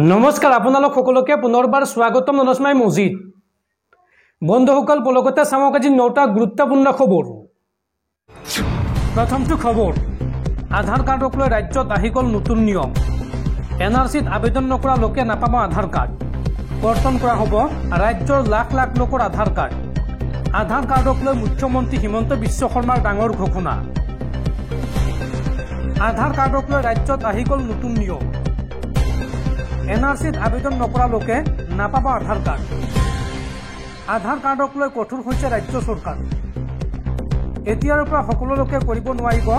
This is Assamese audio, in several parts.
নমস্কাৰ আপোনালোক সকলোকে পুনৰবাৰ স্বাগতম ননস্মাই মজিদ বন্ধুসকল পলকতে চামক আজি 9টা গুৰুত্বপূৰ্ণ খবৰ। প্ৰথমটো খবৰ, আধাৰ কাৰ্ডক লৈ ৰাজ্যত আহি গ'ল নতুন নিয়ম। এনআৰচিত আবেদন নকৰা লোকে নাপাব আধাৰ কাৰ্ড। কৰ্তন কৰা হ'ব ৰাজ্যৰ লাখ লাখ লোকৰ আধাৰ কাৰ্ড। আধাৰ কাৰ্ডক লৈ মুখ্যমন্ত্ৰী হিমন্ত বিশ্ব শৰ্মাৰ ডাঙৰ ঘোষণা। আধাৰ কাৰ্ডক লৈ ৰাজ্যত আহি গ'ল নতুন নিয়ম। এনআৰচিত আবেদন নকৰা লোকে নাপাব আধাৰ কাৰ্ড। আধাৰ কাৰ্ডক লৈ কঠোৰ হৈছে ৰাজ্য চৰকাৰ। এতিয়াৰ পৰা সকলো লোকে কৰিব নোৱাৰিব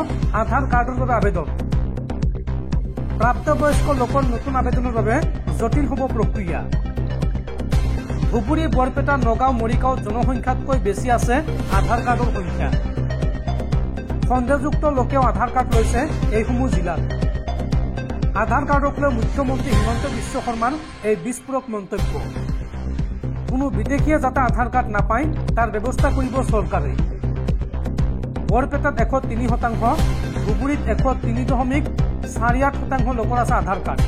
আধাৰ কাৰ্ডৰ বাবে আবেদন। প্ৰাপ্তবয়স্ক লোকৰ নতুন আবেদনৰ বাবে জটিল হ'ব প্ৰক্ৰিয়া। ধুবুৰী, বৰপেটা, নগাঁও, মৰিগাঁও জনসংখ্যাতকৈ বেছি আছে আধাৰ কাৰ্ডৰ সংখ্যা। সন্দেহযুক্ত লোকেও আধাৰ কাৰ্ড লৈছে এইসমূহ জিলাত। আধাৰ কাৰ্ডক লৈ মুখ্যমন্ত্ৰী হিমন্ত বিশ্ব শৰ্মাৰ এই বিস্ফোৰক মন্তব্য। কোনো বিদেশীয়ে যাতে আধাৰ কাৰ্ড নাপায় তাৰ ব্যৱস্থা কৰিব চৰকাৰে। বৰপেটাত 103%, ধুবুৰীত 103.48% লোকৰ আছে আধাৰ কাৰ্ড।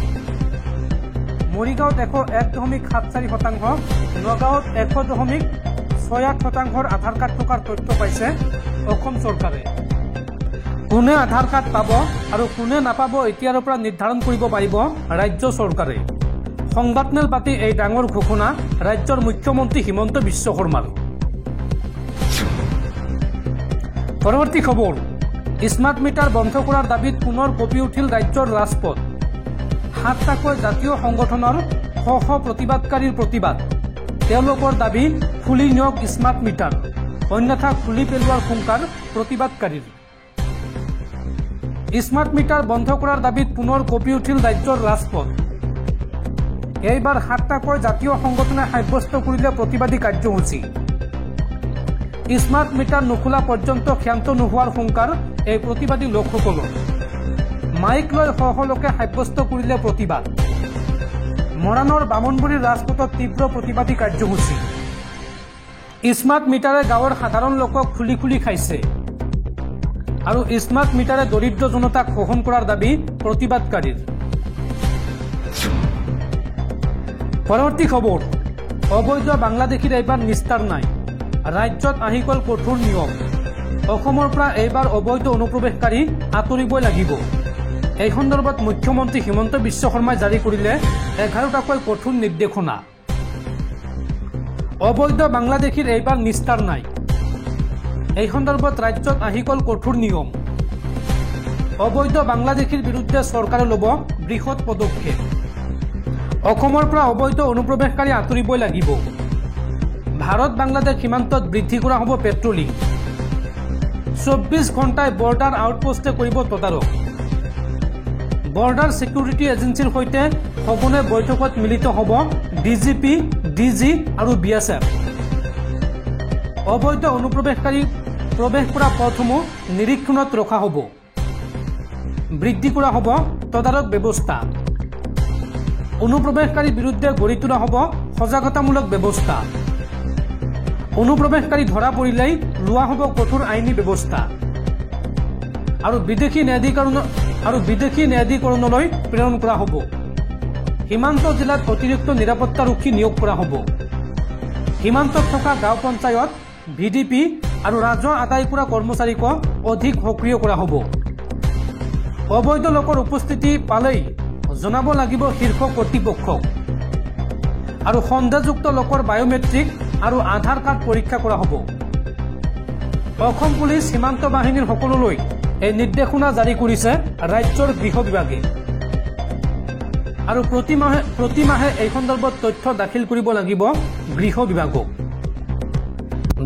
মৰিগাঁৱত 101.74%, নগাঁৱত 100.68% আধাৰ কাৰ্ড থকাৰ তথ্য পাইছে অসম চৰকাৰে। কোনে আধাৰ কাৰ্ড পাব আৰু কোনে নাপাব এতিয়াৰ পৰা নিৰ্ধাৰণ কৰিব পাৰিব ৰাজ্য চৰকাৰে। সংবাদমেল পাতি এই ডাঙৰ ঘোষণা ৰাজ্যৰ মুখ্যমন্ত্ৰী হিমন্ত বিশ্ব শৰ্মাৰ। পৰৱৰ্তী খবৰ, স্মাৰ্ট মিটাৰ বন্ধ কৰাৰ দাবীত পুনৰ কঁপি উঠিল ৰাজ্যৰ ৰাজপথ। 7টাকৈ জাতীয় সংগঠনৰ শ শ প্ৰতিবাদকাৰীৰ প্ৰতিবাদ। তেওঁলোকৰ দাবী খুলি নিয়ক স্মাৰ্ট মিটাৰ, অন্যথা খুলি পেলোৱাৰ হুংকাৰ প্ৰতিবাদকাৰীৰ। স্মাৰ্ট মিটাৰ বন্ধ কৰাৰ দাবীত পুনৰ কঁপি উঠিল ৰাজ্যৰ ৰাজপথ। এইবাৰ 7টাকৈ জাতীয় সংগঠনে সাব্যস্ত কৰিলে প্ৰতিবাদী কাৰ্যসূচী। স্মাৰ্ট মিটাৰ নোখোলা পৰ্যন্ত ক্ষান্ত নোহোৱাৰ হুংকাৰ এই প্ৰতিবাদী লোকসকলৰ। মাইক লৈ শ শ লোকে সাব্যস্ত কৰিলে প্ৰতিবাদ। মৰাণৰ বামুণবুৰীৰ ৰাজপথত তীব্ৰ প্ৰতিবাদী কাৰ্যসূচী। স্মাৰ্ট মিটাৰে গাঁৱৰ সাধাৰণ লোকক খুলি খুলি খাইছে আৰু স্মাৰ্ট মিটাৰে দৰিদ্ৰ জনতাক শোষণ কৰাৰ দাবী প্ৰতিবাদকাৰীৰ। পৰৱৰ্তী খবৰ, অবৈধ বাংলাদেশীৰ এইবাৰ নিস্তাৰ নাই। ৰাজ্যত আহি গ'ল কঠোৰ নিয়ম। অসমৰ পৰা এইবাৰ অবৈধ অনুপ্ৰৱেশকাৰী আঁতৰিবই লাগিব। এই সন্দৰ্ভত মুখ্যমন্ত্ৰী হিমন্ত বিশ্ব শৰ্মাই জাৰি কৰিলে 11টাকৈ কঠোৰ নিৰ্দেশনা। অবৈধ বাংলাদেশীৰ এইবাৰ নিস্তাৰ নাই। এই সন্দৰ্ভত ৰাজ্যত আহি গ'ল কঠোৰ নিয়ম। অবৈধ বাংলাদেশীৰ বিৰুদ্ধে চৰকাৰে ল'ব বৃহৎ পদক্ষেপ। অসমৰ পৰা অবৈধ অনুপ্ৰৱেশকাৰী আঁতৰিবই লাগিব। ভাৰত বাংলাদেশ সীমান্তত বৃদ্ধি কৰা হ'ব পেট্ৰলিং। 24 ঘণ্টাই বৰ্ডাৰ আউটপোষ্টে কৰিব তদাৰক। বৰ্ডাৰ ছিকিউৰিটি এজেন্সিৰ সৈতে সঘনে বৈঠকত মিলিত হ'ব ডিজিপি, ডিজি আৰু BSF। অবৈধ অনুপ্ৰৱেশকাৰী প্ৰৱেশ কৰা পথসমূহ নিৰীক্ষণত ৰখা হ'ব। বৃদ্ধি কৰা হ'ব তদাৰক ব্যৱস্থা। অনুপ্ৰৱেশকাৰীৰ বিৰুদ্ধে গঢ়ি তোলা হ'ব সজাগতামূলক ব্যৱস্থা। অনুপ্ৰৱেশকাৰী ধৰা পৰিলেই লোৱা হ'ব কঠোৰ আইনী ব্যৱস্থা। আৰু বিদেশী ন্যায়াধীকৰণলৈ প্ৰেৰণ কৰা হ'ব। সীমান্ত জিলাত অতিৰিক্ত নিৰাপত্তাৰক্ষী নিয়োগ কৰা হ'ব। সীমান্তত থকা গাঁও পঞ্চায়ত, VDP আৰু ৰাজহ আদায় কৰা কৰ্মচাৰীক অধিক সক্ৰিয় কৰা হ'ব। অবৈধ লোকৰ উপস্থিতি পালেই জনাব লাগিব শীৰ্ষ কৰ্তৃপক্ষক। আৰু সন্দেহযুক্ত লোকৰ বায়োমেট্ৰিক আৰু আধাৰ কাৰ্ড পৰীক্ষা কৰা হ'ব। অসম পুলিচ সীমান্ত বাহিনীৰ সকলোলৈ এই নিৰ্দেশনা জাৰি কৰিছে ৰাজ্যৰ গৃহ বিভাগে। আৰু প্ৰতি মাহে এই সন্দৰ্ভত তথ্য দাখিল কৰিব লাগিব গৃহ বিভাগক।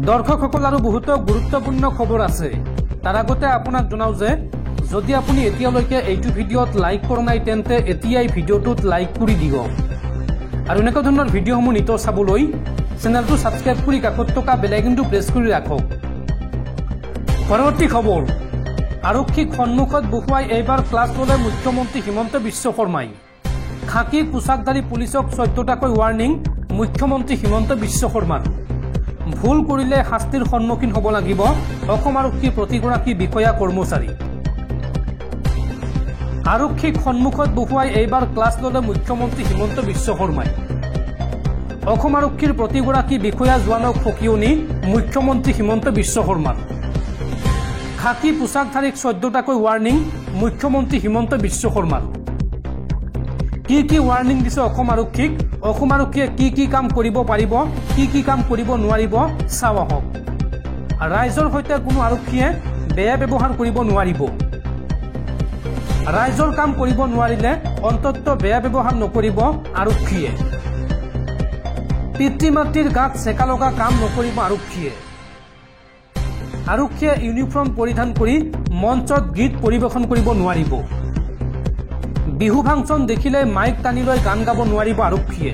দৰ্শকসকল, আৰু বহুতো গুৰুত্বপূৰ্ণ খবৰ আছে। তাৰ আগতে আপোনাক জনাওঁ যে যদি আপুনি এতিয়ালৈকে এইটো ভিডিঅ'ত লাইক কৰা নাই তেন্তে এতিয়াই ভিডিঅ'টোত লাইক কৰি দিয়ক। আৰু এনেকুৱা ধৰণৰ ভিডিঅ'সমূহ নিতৌ চাবলৈ চেনেলটো ছাবস্ক্ৰাইব কৰি কাষত থকা বেল আইকনটো প্ৰেছ কৰি ৰাখক। পৰৱৰ্তী খবৰ, আৰক্ষীক সন্মুখত বহুৱাই এইবাৰ ক্লাছ ল'লে মুখ্যমন্ত্ৰী হিমন্ত বিশ্ব শৰ্মাই। খাকী পোছাকধাৰী পুলিচক 14টাকৈ ৱাৰ্ণিং মুখ্যমন্ত্ৰী হিমন্ত বিশ্ব শৰ্মাৰ। ভুল কৰিলে শাস্তিৰ সন্মুখীন হ'ব লাগিব অসম আৰক্ষীৰ প্ৰতিগৰাকী বিষয়া কৰ্মচাৰী। আৰক্ষীক সন্মুখত বহুৱাই এইবাৰ ক্লাছ ল'লে মুখ্যমন্ত্ৰী হিমন্ত বিশ্ব শৰ্মাই। অসম আৰক্ষীৰ প্ৰতিগৰাকী বিষয়া জোৱানক সকিয়নি মুখ্যমন্ত্ৰী হিমন্ত বিশ্ব শৰ্মাৰ। খাকী পোছাকধাৰীক 14টাকৈ ৱাৰ্ণিং মুখ্যমন্ত্ৰী হিমন্ত বিশ্ব শৰ্মাৰ। কি ৱাৰ্ণিং দিছে অসম আৰক্ষীক, অসম আৰক্ষীয়ে কি কাম কৰিব পাৰিব, কি কাম কৰিব নোৱাৰিব চাওঁ আহক। ৰাইজৰ সৈতে কোনো আৰক্ষীয়ে বেয়া ব্যৱহাৰ কৰিব নোৱাৰিব। ৰাইজৰ কাম কৰিব নোৱাৰিলে অন্তত বেয়া ব্যৱহাৰ নকৰিব আৰক্ষীয়ে। পিতৃ মাতৃৰ গাত চেকা লগা কাম নকৰিব আৰক্ষীয়ে। আৰক্ষীয়ে ইউনিফৰ্ম পৰিধান কৰি মঞ্চত গীত পৰিৱেশন কৰিব নোৱাৰিব। বিহু ফাংচন দেখিলে মাইক টানি লৈ গান গাব নোৱাৰিব আৰক্ষীয়ে।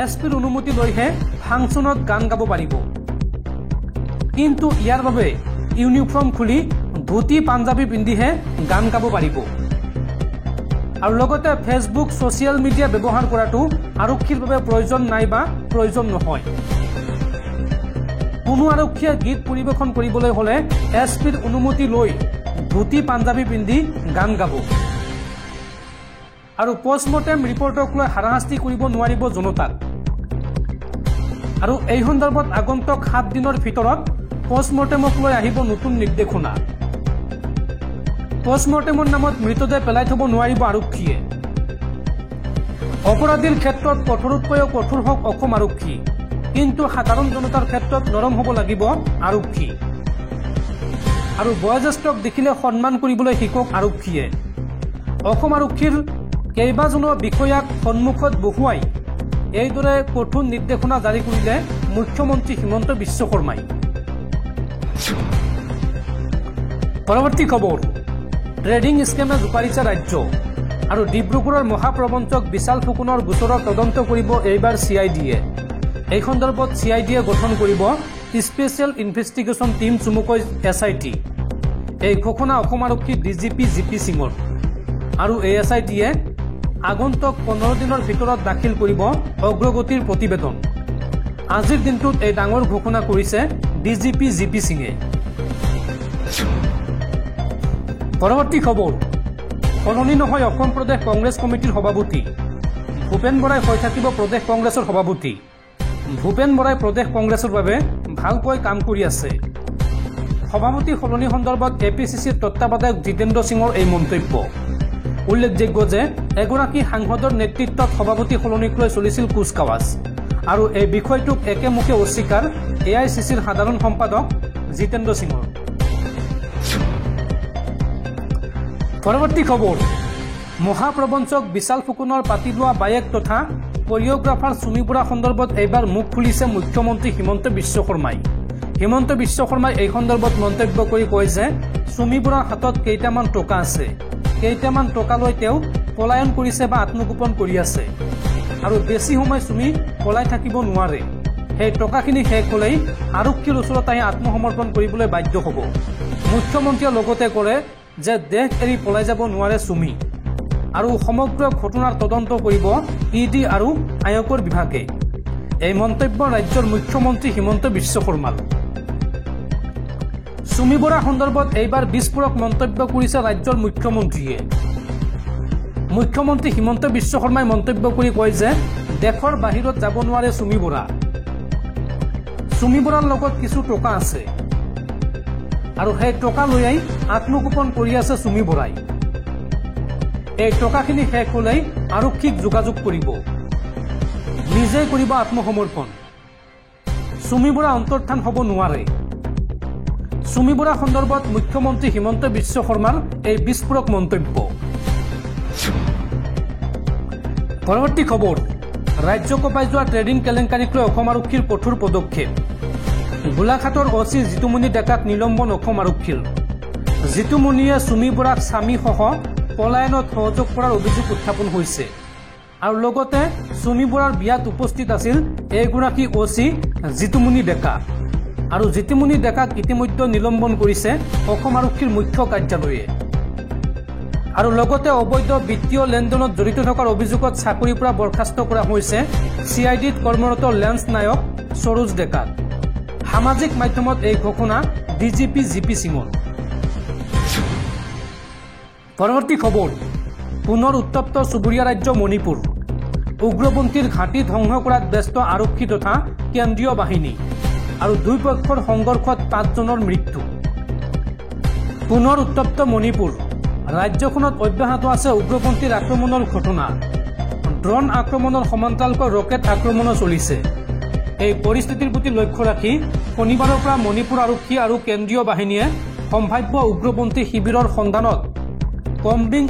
এছপিৰ অনুমতি লৈহে ফাংচনত গান গাব পাৰিব। কিন্তু ইয়াৰ বাবে ইউনিফৰ্ম খুলি ধুতি পাঞ্জাবী পিন্ধিহে গান গাব পাৰিব। আৰু লগতে ফেচবুক ছ'চিয়েল মিডিয়া ব্যৱহাৰ কৰাটো আৰক্ষীৰ বাবে প্ৰয়োজন নাই বা প্ৰয়োজন নহয়। কোনো আৰক্ষীয়ে গীত পৰিৱেশন কৰিবলৈ হ'লে এছপিৰ অনুমতি লৈ ধুতি পাঞ্জাবী পিন্ধি গান গাব। আৰু পষ্টমৰ্টেম ৰিপৰ্টক লৈ হাৰাশাস্তি কৰিব নোৱাৰিব জনতাক। আৰু এই সন্দৰ্ভত আগন্তুক 7 দিনৰ ভিতৰত পষ্টমৰ্টেমক লৈ আহিব নতুন নিৰ্দেশনা। পষ্টমৰ্টেমৰ নামত মৃতদেহ পেলাই থব নোৱাৰিব আৰক্ষীয়ে। অপৰাধীৰ ক্ষেত্ৰত কঠোৰতকৈও কঠোৰ হওক অসম আৰক্ষী, কিন্তু সাধাৰণ জনতাৰ ক্ষেত্ৰত নৰম হ'ব লাগিব আৰক্ষী। আৰু বয়োজ্যেষ্ঠক দেখিলে সন্মান কৰিবলৈ শিকক আৰক্ষীয়ে। অসম আৰক্ষীৰ কেইবাজনো বিষয়াক সন্মুখত বহুৱাই এইদৰে কঠোৰ নিৰ্দেশনা জাৰি কৰিলে মুখ্যমন্ত্ৰী হিমন্ত বিশ্ব শৰ্মাই। পৰৱৰ্তী খবৰ, ট্ৰেডিং স্কেমে জোকাৰিছে ৰাজ্য। আৰু ডিব্ৰুগড়ৰ মহাপ্ৰবঞ্চক বিশাল ফুকনৰ গোচৰৰ তদন্ত কৰিব এইবাৰ CIDয়ে। এই সন্দৰ্ভত CIDয়ে গঠন কৰিব স্পেচিয়েল ইনভেষ্টিগেশ্যন টীম, চমুকৈ SIT। এই ঘোষণা অসম আৰক্ষী DGP GP সিঙৰ। আৰু এই SITয়ে আগন্তুক 15 দিনৰ ভিতৰত দাখিল কৰিব অগ্ৰগতিৰ প্ৰতিবেদন। আজিৰ দিনটোত এই ডাঙৰ ঘোষণা কৰিছে DGP GP সিঙে। পৰৱৰ্তী খবৰ, সলনি নহয় অসম প্ৰদেশ কংগ্ৰেছ কমিটিৰ সভাপতি। ভূপেন বৰাই হৈ থাকিব প্ৰদেশ কংগ্ৰেছৰ সভাপতি। ভূপেন বৰাই প্ৰদেশ কংগ্ৰেছৰ বাবে ভালকৈ কাম কৰি আছে। সভাপতি সলনি সন্দৰ্ভত APCCৰ তত্ত্বাৱধায়ক জিতেন্দ্ৰ সিঙৰ এই মন্তব্য। উল্লেখযোগ্য যে এগৰাকী সাংসদৰ নেতৃত্বত সভাপতি সলনিক লৈ চলিছিল কুচকাৱাজ। আৰু এই বিষয়টোক একেমুখে অস্বীকাৰ AICCৰ সাধাৰণ সম্পাদক জিতেন্দ্ৰ সিঙৰ। পৰৱৰ্তী খবৰ, মহাপ্ৰবঞ্চক বিশাল ফুকনৰ পাতি লোৱা বায়েক তথা কৰিঅগ্ৰাফাৰ চুমি বৰা সন্দৰ্ভত এইবাৰ মুখ খুলিছে মুখ্যমন্ত্ৰী হিমন্ত বিশ্ব শৰ্মাই। হিমন্ত বিশ্ব শৰ্মাই এই সন্দৰ্ভত মন্তব্য কৰি কয় যে চুমি বৰাৰ হাতত কেইটামান টকা আছে, কেইটামান টকা লৈ তেওঁ পলায়ন কৰিছে বা আত্মগোপন কৰি আছে। আৰু বেছি সময় চুমি পলাই থাকিব নোৱাৰে। সেই টকাখিনি শেষ হ'লেই আৰক্ষীৰ ওচৰত আহি আত্মসমৰ্পণ কৰিবলৈ বাধ্য হ'ব। মুখ্যমন্ত্ৰীয়ে লগতে ক'লে যে দেশ এৰি পলাই যাব নোৱাৰে চুমি। আৰু সমগ্ৰ ঘটনাৰ তদন্ত কৰিব ED আৰু আয়কৰ বিভাগে। এই মন্তব্য ৰাজ্যৰ মুখ্যমন্ত্ৰী হিমন্ত বিশ্ব শৰ্মাৰ। চুমি বৰা সন্দৰ্ভত এইবাৰ বিস্ফোৰক মন্তব্য কৰিছে ৰাজ্যৰ মুখ্যমন্ত্ৰীয়ে। মুখ্যমন্ত্ৰী হিমন্ত বিশ্ব শৰ্মাই মন্তব্য কৰি কয় যে দেশৰ বাহিৰত যাব নোৱাৰে চুমি বৰা। চুমি বৰাৰ লগত কিছু টকা আছে আৰু সেই টকা লৈয়ে আত্মগোপন কৰি আছে চুমি বৰাই। এই টকাখিনি শেষ হ'লেই আৰক্ষীক যোগাযোগ কৰিব, নিজেই কৰিব আত্মসমৰ্পণ। চুমি বৰা অন্তৰ্ধান হ'ব নোৱাৰে। চুমি বৰা সন্দৰ্ভত মুখ্যমন্ত্ৰী হিমন্ত বিশ্ব শৰ্মাৰ এই বিস্ফোৰক মন্তব্য। পৰৱৰ্তী খবৰ, ৰাজ্য কঁপাই যোৱা ট্ৰেডিং কেলেংকাৰীক লৈ অসম আৰক্ষীৰ কঠোৰ পদক্ষেপ। গোলাঘাটৰ OC জিতুমণি ডেকাক নিলম্বন অসম আৰক্ষীৰ। জিতুমণিয়ে চুমি বৰাক স্বামীসহ পলায়নত সহযোগ কৰাৰ অভিযোগ উত্থাপন হৈছে। আৰু লগতে চুমি বৰাৰ বিয়াত উপস্থিত আছিল এইগৰাকী OC জিতুমণি ডেকা। আৰু জিতুমণি ডেকাক ইতিমধ্যে নিলম্বন কৰিছে অসম আৰক্ষীৰ মুখ্য কাৰ্যালয়ে। আৰু লগতে অবৈধ বিত্তীয় লেনদেনত জড়িত থকাৰ অভিযোগত চাকৰিৰ পৰা বৰ্খাস্ত কৰা হৈছে CIDত কৰ্মৰত লেন্স নায়ক সৰোজ ডেকাক। সামাজিক মাধ্যমত এই ঘোষণা DGP GP সিঙৰ। পৰৱৰ্তী খবৰ পুনৰ উত্তপ্ত চুবুৰীয়া ৰাজ্য মণিপুৰ উগ্ৰপন্থীৰ ঘাটি ধ্বংস কৰাত ব্যস্ত আৰক্ষী তথা কেন্দ্ৰীয় বাহিনী আৰু দুই পক্ষৰ সংঘৰ্ষত 5 জনৰ মৃত্যু পুনৰ উত্তপ্ত মণিপুৰ ৰাজ্যখনত অব্যাহত আছে উগ্ৰপন্থীৰ আক্ৰমণৰ ঘটনা ড্ৰোন আক্ৰমণৰ সমান্তৰালকৈ ৰকেট আক্ৰমণো চলিছে এই পৰিস্থিতিৰ প্ৰতি লক্ষ্য ৰাখি শনিবাৰৰ পৰা মণিপুৰ আৰক্ষী আৰু কেন্দ্ৰীয় বাহিনীয়ে সম্ভাৱ্য উগ্ৰপন্থী শিবিৰৰ সন্ধানত কম্বিং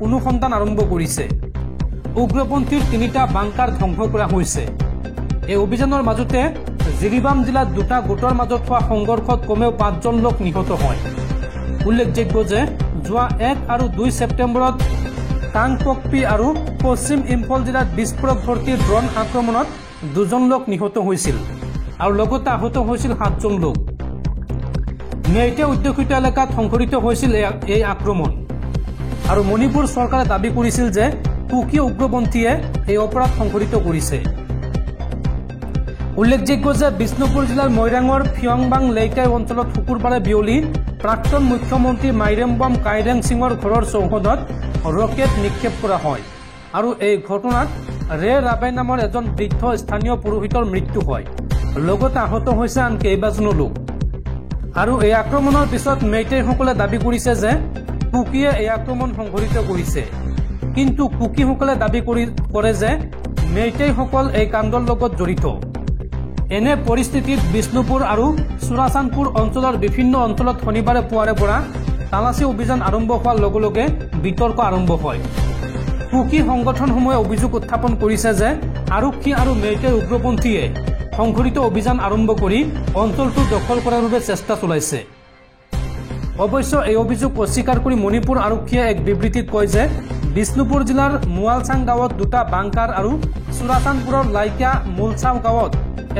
অনুসন্ধান আৰম্ভ কৰিছে উগ্ৰপন্থীৰ 3টা বাংকাৰ ধ্বংস কৰা হৈছে এই অভিযানৰ মাজতে জিৰিবাম জিলাত দুটা গোটৰ মাজত হোৱা সংঘৰ্ষত কমেও 5 জন লোক নিহত হয় উল্লেখযোগ্য যে যোৱা 1 আৰু 2 ছেপ্টেম্বৰত টাংপকপি আৰু পশ্চিম ইম্ফল জিলাত বিস্ফোৰক ভৰ্তি ড্ৰোন আক্ৰমণত 2 জন লোক নিহত হৈছিল আৰু লগতে আহত হৈছিল 7 জন লোক মেইটে উদ্যোগিত এলেকাত সংঘটিত হৈছিল এই আক্ৰমণ আৰু মণিপুৰ চৰকাৰে দাবী কৰিছিল যে কুকি উগ্ৰপন্থীয়ে এই অপৰাধ সংঘটিত কৰিছে উল্লেখযোগ্য যে বিষ্ণুপুৰ জিলাৰ মৈৰাঙৰ ফিয়ংবাং লেইকাই অঞ্চলত শুকুৰবাৰে বিয়লি প্ৰাক্তন মুখ্যমন্ত্ৰী মাইৰেম্বম কাইৰেং সিঙৰ ঘৰৰ চৌহদত ৰকেট নিক্ষেপ কৰা হয় আৰু এই ঘটনাত ৰে ৰাবাই নামৰ এজন বৃদ্ধ স্থানীয় পুৰোহিতৰ মৃত্যু হয় লগতে আহত হৈছে আন কেইবাজনো লোক আৰু এই আক্ৰমণৰ পিছত মেইটেইসকলে দাবী কৰিছে যে কুকিয়ে এই আক্ৰমণ সংঘটিত কৰিছে কিন্তু কুকিসকলে দাবী কৰে যে মেইটেইসকল এই কাণ্ডৰ লগত জড়িত এনে পৰিস্থিতিত বিষ্ণুপুৰ আৰু চুৰাচানপুৰ অঞ্চলৰ বিভিন্ন অঞ্চলত শনিবাৰে পুৱাৰে পৰা তালাচী অভিযান আৰম্ভ হোৱাৰ লগে লগে বিতৰ্ক আৰম্ভ হয় কুকি সংগঠনসমূহে অভিযোগ উত্থাপন কৰিছে যে আৰক্ষী আৰু মেইটেই উগ্ৰপন্থীয়ে সংঘটিত অভিযান আৰম্ভ কৰি অঞ্চলটো দখল কৰাৰ বাবে চেষ্টা চলাইছে অৱশ্যে এই অভিযোগ অস্বীকাৰ কৰি মণিপুৰ আৰক্ষীয়ে এক বিবৃতিত কয় যে বিষ্ণুপুৰ জিলাৰ মুৱালচাং গাঁৱত দুটা বাংকাৰ আৰু চুৰাচানপুৰৰ লাইকা মুলচাও গাঁৱত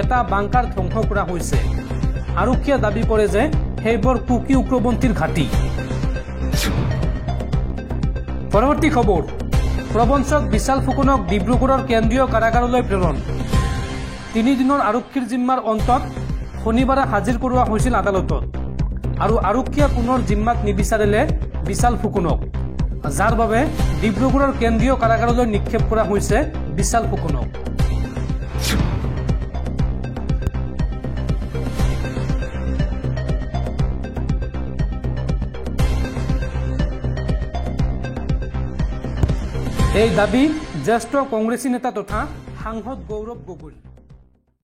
এটা বাংকাৰ ধ্বংস কৰা হৈছে আৰক্ষীয়ে দাবী কৰে যে সেইবোৰ কুকি উগ্ৰপন্থীৰ ঘাটি পৰৱৰ্তী খবৰ প্ৰবঞ্চক বিশাল ফুকনক ডিব্ৰুগড়ৰ কেন্দ্ৰীয় কাৰাগাৰলৈ প্ৰেৰণ 3 দিনৰ আৰক্ষীৰ জিম্মাৰ অন্তত শনিবাৰে হাজিৰ কৰোৱা হৈছিল আদালতত আৰু আৰক্ষীয়ে পুনৰ জিম্মাত নিবিচাৰিলে বিশাল ফুকনক যাৰ বাবে ডিব্ৰুগড়ৰ কেন্দ্ৰীয় কাৰাগাৰলৈ নিক্ষেপ কৰা হৈছে বিশাল ফুকনক এই দাবী জ্যেষ্ঠ কংগ্ৰেছী নেতা তথা সাংসদ গৌৰৱ গগৈ